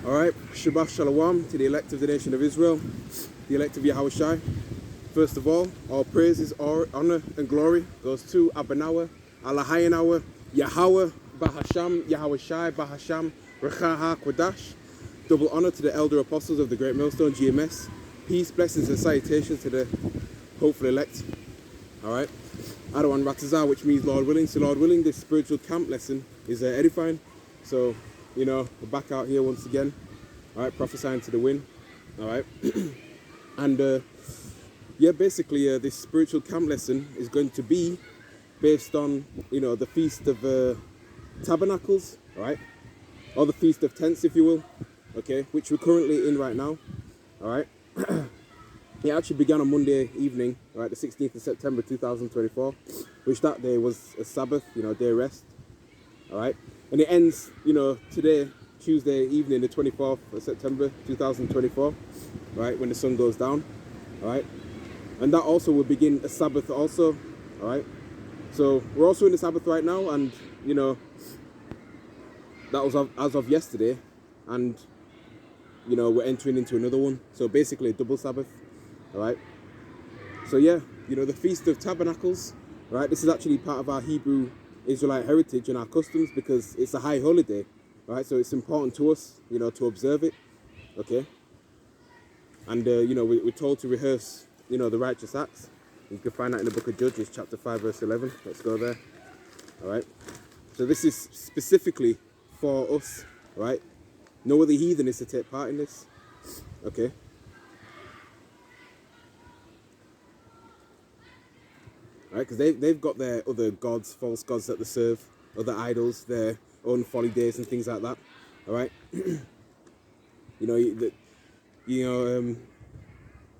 All right, Shabbat Shalom to the elect of the nation of Israel, the elect of Yahushai. First of all praises, honor, and glory goes to Abanawa, Alahayanawa, Yahweh, Bahasham, Yahushai, Bahasham, Rechaha, Kwadash. Double honor to the elder apostles of the Great Millstone, GMS. Peace, blessings, and salutations to the hopeful elect. All right, Adawan Ratazah, which means Lord willing. So Lord willing, this spiritual camp lesson is edifying. So, we're back out here once again. All right, prophesying to the wind. All right, and basically, this spiritual camp lesson is going to be based on the feast of Tabernacles, all right, or the feast of tents, if you will, okay, which we're currently in right now. All right, it actually began on Monday evening, all right, the 16th of September 2024, which that day was a Sabbath, day of rest. All right, and it ends, today, Tuesday evening, the 24th of September 2024, right, when the sun goes down. All right, and that also will begin a Sabbath also. All right, so we're also in the Sabbath right now, and that was as of yesterday, and we're entering into another one. So basically a double Sabbath. All right, so yeah, the Feast of Tabernacles, right, this is actually part of our Hebrew Israelite heritage and our customs, because it's a high holiday, right? So it's important to us, to observe it, okay? And we're told to rehearse, the righteous acts. You can find that in the book of Judges, chapter 5, verse 11. Let's go there. All right. So this is specifically for us, right? No other heathen is to take part in this, okay? Right, because they've got their other gods, false gods that they serve, other idols, their own folly days and things like that. All right, I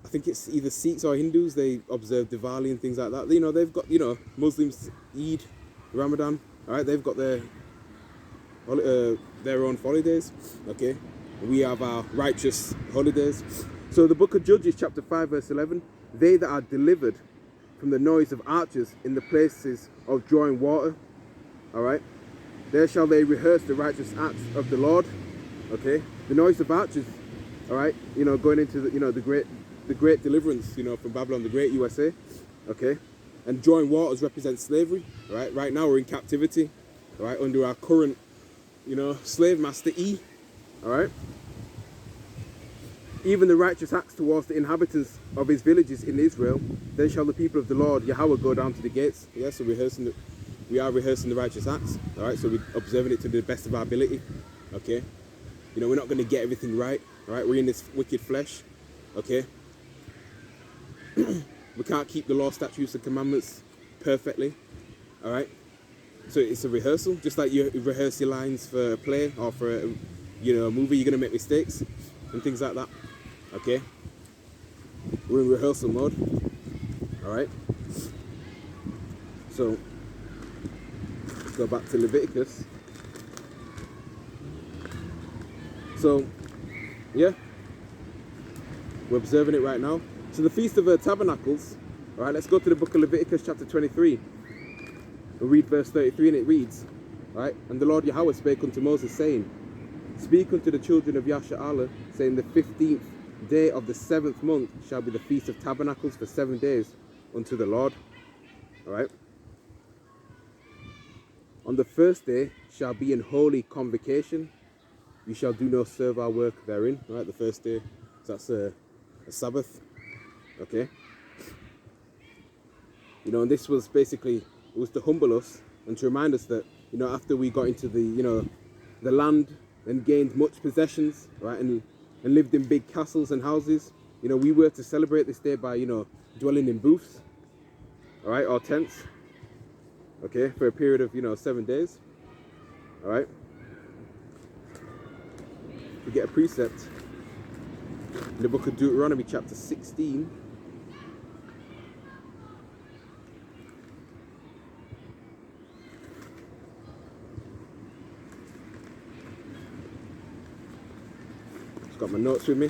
think it's either Sikhs or Hindus. They observe Diwali and things like that. They've got Muslims Eid, Ramadan. All right, they've got their own holidays. Okay, we have our righteous holidays. So the book of Judges, chapter 5, verse 11. They that are delivered from the noise of archers in the places of drawing water, all right, there shall they rehearse the righteous acts of the Lord. Okay, the noise of archers, all right, going into the great deliverance, from Babylon, the great USA. Okay, and drawing waters represents slavery. Right now we're in captivity, all right, under our current slave master E. All right, even the righteous acts towards the inhabitants of his villages in Israel, then shall the people of the Lord Yahweh go down to the gates. Yeah, so we are rehearsing the righteous acts. All right, so we're observing it to the best of our ability. Okay, we're not going to get everything right. All right, we're in this wicked flesh. Okay, we can't keep the law, statutes, and commandments perfectly. All right, so it's a rehearsal, just like you rehearse your lines for a play or for a movie. You're going to make mistakes and things like that. Okay, we're in rehearsal mode. All right, so let's go back to Leviticus. So yeah, we're observing it right now. So the Feast of Tabernacles. All right, let's go to the book of Leviticus, chapter 23. We'll read verse 33, and it reads, all right, and the Lord Yahweh spake unto Moses, saying, speak unto the children of Yasha'Allah, saying, the 15th day of the 7th month shall be the Feast of Tabernacles for 7 days unto the Lord. All right. On the first day shall be an holy convocation. You shall do no servile work therein. All right, the first day. So that's a Sabbath. Okay. And this was basically, it was to humble us and to remind us that, after we got into the land and gained much possessions, right, and lived in big castles and houses, we were to celebrate this day by, dwelling in booths, all right, or tents, okay, for a period of 7 days, all right. We get a precept in the book of Deuteronomy, chapter 16. Got my notes with me.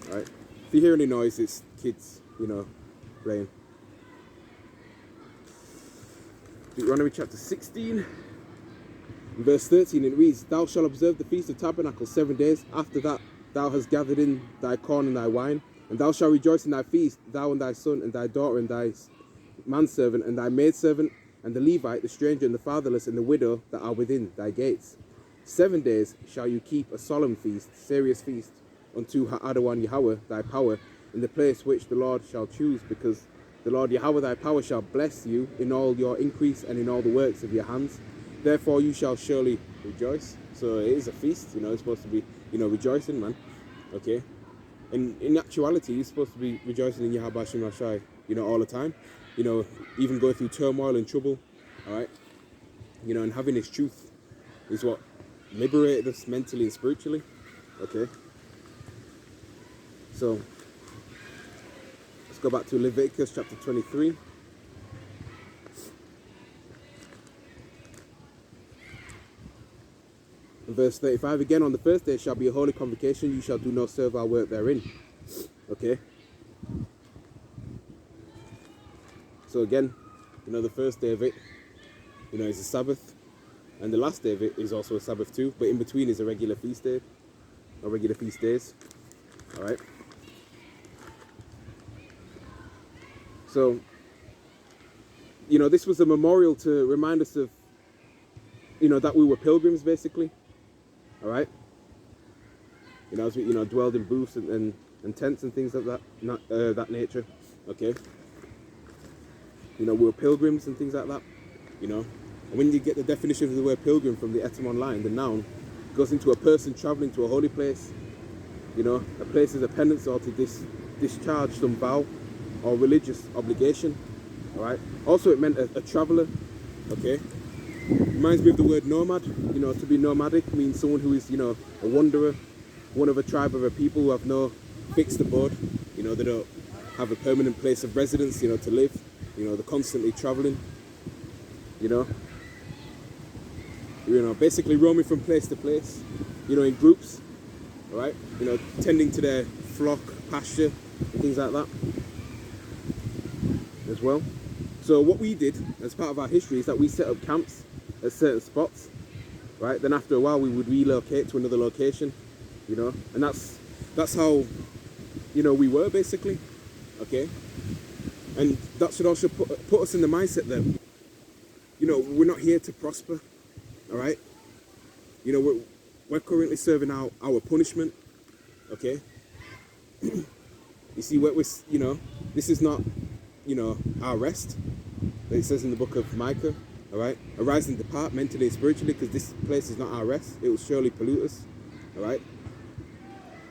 All right. If you hear any noise, it's kids, playing. Deuteronomy chapter 16. In verse 13 it reads, thou shalt observe the feast of tabernacles 7 days. After that thou hast gathered in thy corn and thy wine, and thou shalt rejoice in thy feast, thou and thy son and thy daughter and thy manservant and thy maidservant, and the Levite, the stranger and the fatherless and the widow that are within thy gates. 7 days shall you keep a solemn feast, serious feast, unto Adawan Yahweh thy power, in the place which the Lord shall choose, because the Lord Yahweh thy power shall bless you in all your increase and in all the works of your hands. Therefore you shall surely rejoice. So it is a feast, it's supposed to be, rejoicing, man. Okay? And in actuality, you're supposed to be rejoicing in Yahweh Shem Shai, all the time. Even going through turmoil and trouble, all right? And having this truth is what liberated us mentally and spiritually, okay? So, let's go back to Leviticus chapter 23. Verse 35, again, on the first day shall be a holy convocation, you shall do no servile work therein. Okay? So again, the first day of it, is a Sabbath. And the last day of it is also a Sabbath too. But in between is a regular feast day. Or regular feast days. Alright? So, this was a memorial to remind us of, that we were pilgrims basically. Alright? As we, dwelled in booths and tents and things like that nature. Okay? We were pilgrims and things like that. And when you get the definition of the word pilgrim from the etymon line, the noun, it goes into a person traveling to a holy place. A place is a penance or to discharge some vow or religious obligation. Alright? Also it meant a traveler. Okay? Reminds me of the word nomad. To be nomadic means someone who is, a wanderer, one of a tribe of a people who have no fixed abode. They don't have a permanent place of residence, to live. They're constantly traveling. Basically roaming from place to place, in groups. Alright? Tending to their flock, pasture, and things like that. As well. So what we did as part of our history is that we set up camps at certain spots, right? Then after a while we would relocate to another location, and that's how, we were basically, okay? And that should also put us in the mindset that, we're not here to prosper, all right? We're currently serving our punishment, okay? You see, this is not, our rest. It says in the book of Micah, all right? Arise and depart mentally and spiritually, because this place is not our rest. It will surely pollute us, all right?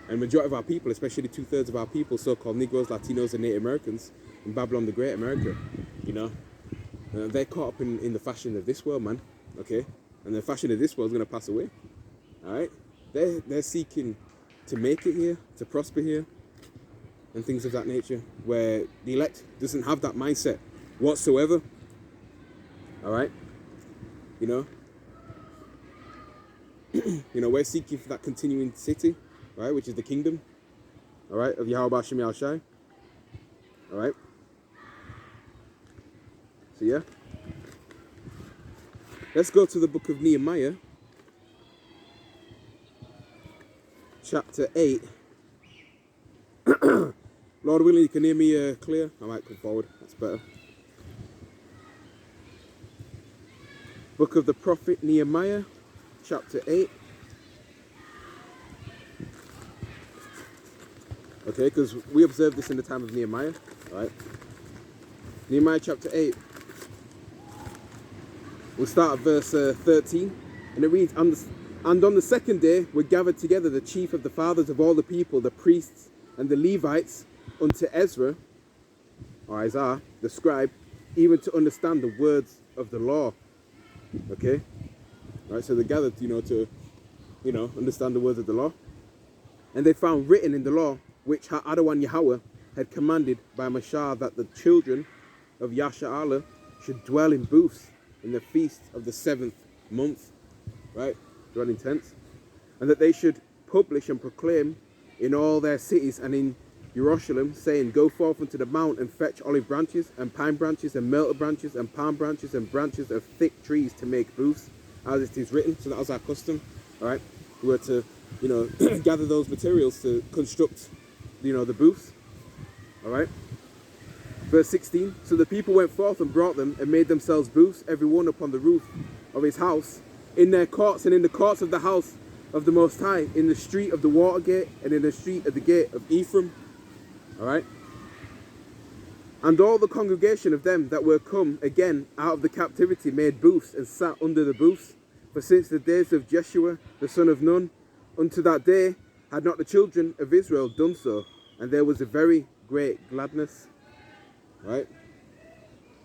And majority of our people, especially 2/3 of our people, so-called Negroes, Latinos, and Native Americans, in Babylon the Great, America, they're caught up in the fashion of this world, man, okay? And the fashion of this world is going to pass away, all right? They're seeking to make it here, to prosper here, and things of that nature, where the elect doesn't have that mindset whatsoever, all right? We're seeking for that continuing city, right, which is the kingdom, all right, of Yahweh Shem Shai, all right? So yeah, let's go to the book of Nehemiah, chapter 8. Lord willing, you can hear me clear. I might come forward, that's better. Book of the prophet Nehemiah, chapter 8. Okay, because we observed this in the time of Nehemiah, all right? Nehemiah chapter 8. We'll start at verse 13, and it reads, And on the second day were gathered together the chief of the fathers of all the people, the priests and the Levites, unto Ezra, or Isaiah, the scribe, even to understand the words of the law. Okay? All right, so they gathered, to, understand the words of the law. And they found written in the law, which Adawan Yahweh had commanded by Mashah, that the children of Yasha'Allah should dwell in booths in the feast of the 7th month, right? Dwell in tents. And that they should publish and proclaim in all their cities and in Jerusalem, saying, Go forth unto the mount and fetch olive branches and pine branches and myrtle branches and palm branches and branches of thick trees to make booths, as it is written. So that was our custom, all right? We were to, you know, gather those materials to construct, you know, the booths, all right? Verse 16, so the people went forth and brought them and made themselves booths, every one upon the roof of his house, in their courts and in the courts of the house of the Most High, in the street of the water gate and in the street of the gate of Ephraim, all right? And all the congregation of them that were come again out of the captivity made booths and sat under the booths. For since the days of Jeshua, the son of Nun, unto that day had not the children of Israel done so. And there was a very great gladness. Right?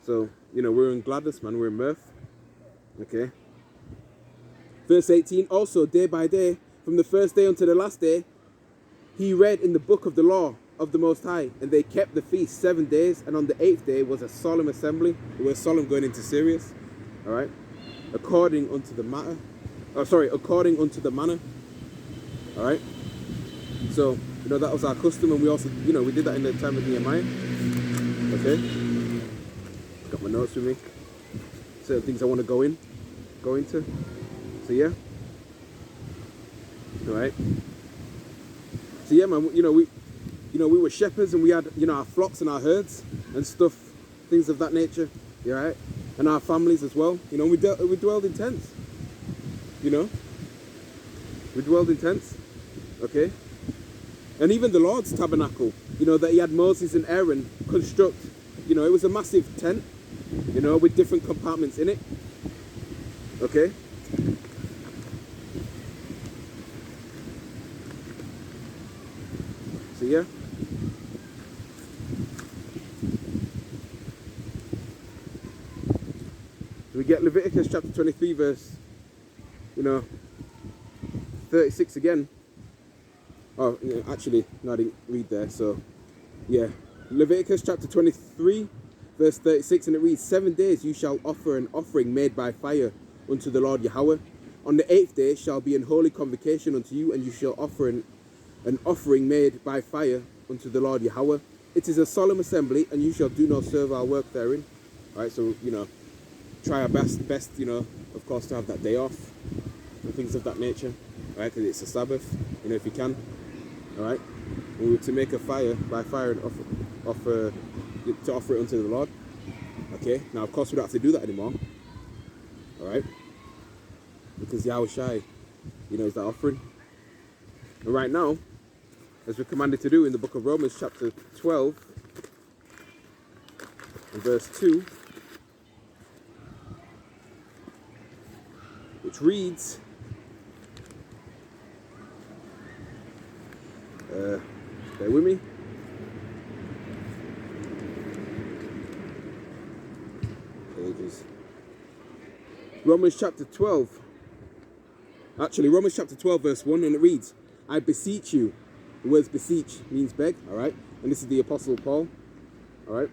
So, you know, we're in gladness, man. We're in mirth. Okay. Verse 18, also day by day, from the first day unto the last day, he read in the book of the law of the Most High, and they kept the feast 7 days, and on the 8th day was a solemn assembly. We're solemn going into serious, all right? According unto the manner, all right? So, you know, that was our custom, and we also, you know, we did that in the time of Nehemiah, okay? Got my notes with me. Certain things I want to go into. So, yeah. All right? So, yeah, man, you know, we were shepherds and we had, you know, our flocks and our herds and stuff, things of that nature, you right? And our families as well. You know, we dwelled in tents, you know? We dwelled in tents, okay? And even the Lord's tabernacle, you know, that he had Moses and Aaron construct, you know, it was a massive tent, you know, with different compartments in it, okay? So, yeah. We get Leviticus chapter 23 verse, you know, 36 again. Oh, yeah, actually, no, I didn't read there, so, yeah. Leviticus chapter 23 verse 36, and it reads, 7 days you shall offer an offering made by fire unto the Lord Yahweh. On the 8th day shall be an holy convocation unto you, and you shall offer an offering made by fire unto the Lord Yahweh. It is a solemn assembly, and you shall do no servile work therein. All right, so, you know, try our best, you know, of course, to have that day off and things of that nature, right? Because it's a Sabbath, you know, if you can, all right? We were to make a fire by fire and offer it unto the Lord, okay? Now, of course, we don't have to do that anymore, all right? Because Yahweh Shai, you know, is that offering. And right now, as we're commanded to do in the book of Romans, chapter 12, and verse 2, which reads, bear with me. Pages. Romans chapter 12. Actually, Romans chapter 12, verse 1, and it reads, I beseech you. The words beseech means beg, all right? And this is the Apostle Paul, all right?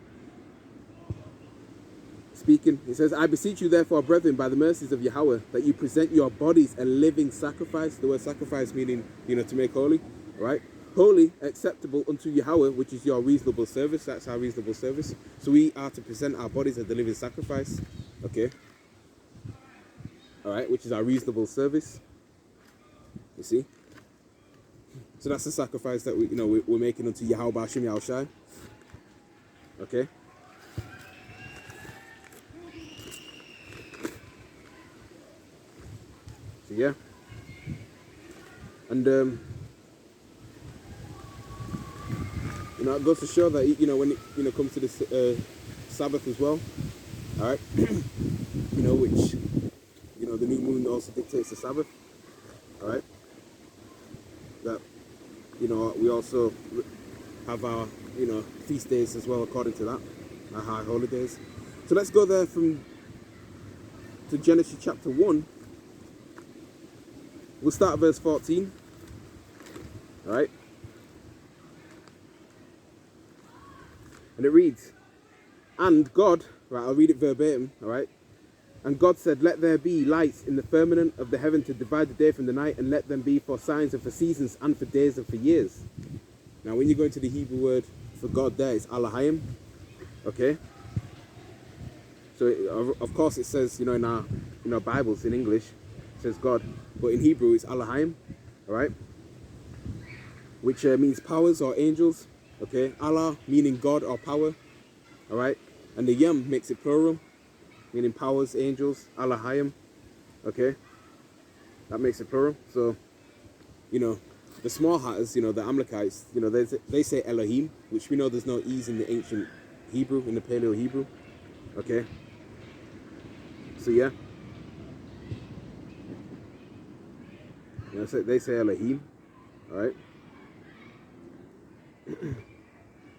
Speaking, it says, I beseech you therefore, brethren, by the mercies of Yahweh, that you present your bodies a living sacrifice. The word sacrifice meaning, you know, to make holy, all right? Holy, acceptable unto Yahweh, which is your reasonable service. That's our reasonable service. So we are to present our bodies as the living sacrifice, okay? All right, which is our reasonable service. You see? So that's the sacrifice that we're making unto Yahweh Bashim Yahushai. Okay? So yeah. And it goes to show that when it comes to this Sabbath as well, all right, which the new moon also dictates the Sabbath, all right, that we also have our feast days as well according to that, our high holidays. So let's go there to Genesis chapter 1. We'll start at verse 14. All right. And it reads, and God, right, I'll read it verbatim, all right. And God said, let there be lights in the firmament of the heaven to divide the day from the night, and let them be for signs and for seasons and for days and for years. Now, when you go into the Hebrew word for God there, it's Elohim, okay. So, of course, it says, in Bibles in English it says God, but in Hebrew it's Elohim, all right, which means powers or angels. Okay, Allah meaning God or power, all right, and the Yam makes it plural, meaning powers, angels, Elohim. Okay, that makes it plural. So, the small hatters, the Amalekites, they say Elohim, which we know there's no E's in the ancient Hebrew, in the Paleo Hebrew. Okay. So yeah. So they say Elohim. Alright.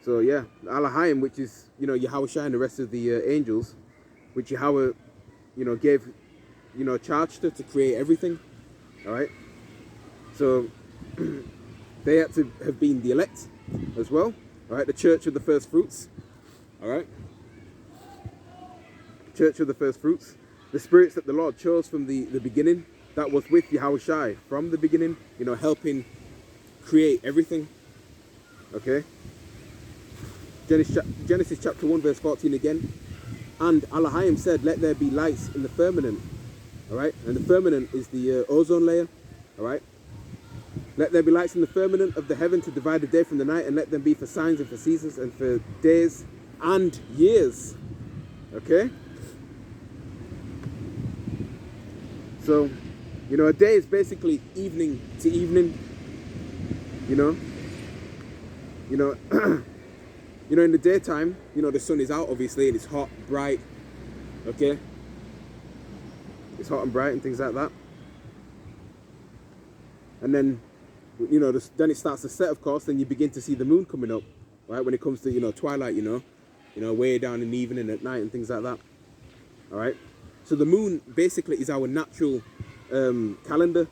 So yeah, Elohim, which is, Yahweh and the rest of the angels, which Yahweh, gave, charge to create everything. Alright. So they had to have been the elect as well. Alright, the church of the first fruits. Alright. Church of the first fruits. The spirits that the Lord chose from the beginning, that was with Yahweh Shai from the beginning, helping create everything. Okay. Genesis chapter 1 verse 14 again. And Elohim said, let there be lights in the firmament. Alright. And the firmament is the ozone layer. Alright. Let there be lights in the firmament of the heaven to divide the day from the night, and let them be for signs and for seasons and for days and years. Okay. So, a day is basically evening to evening, in the daytime, the sun is out, obviously, and it's hot, bright, okay? It's hot and bright and things like that. And then, then it starts to set, of course, then you begin to see the moon coming up, right? When it comes to, twilight, way down in the evening at night and things like that, all right? So the moon basically is our natural calendar,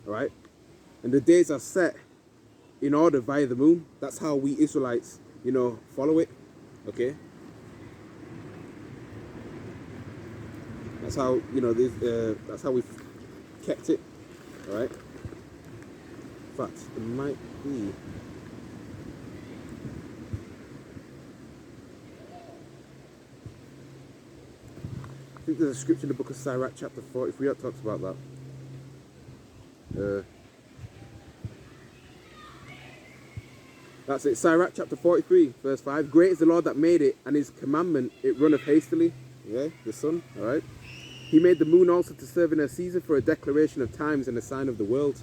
all right? And the days are set in order via the moon. That's how we Israelites, follow it, okay? That's how, that's how we've kept it, all right? In fact, it might be... I think there's a scripture in the book of Sirach chapter 43 that talks about that. That's it, Sirach chapter 43 verse 5. Great is the Lord that made it, and his commandment it runneth hastily. Yeah, the sun, alright. He made the moon also to serve in her season for a declaration of times and a sign of the world.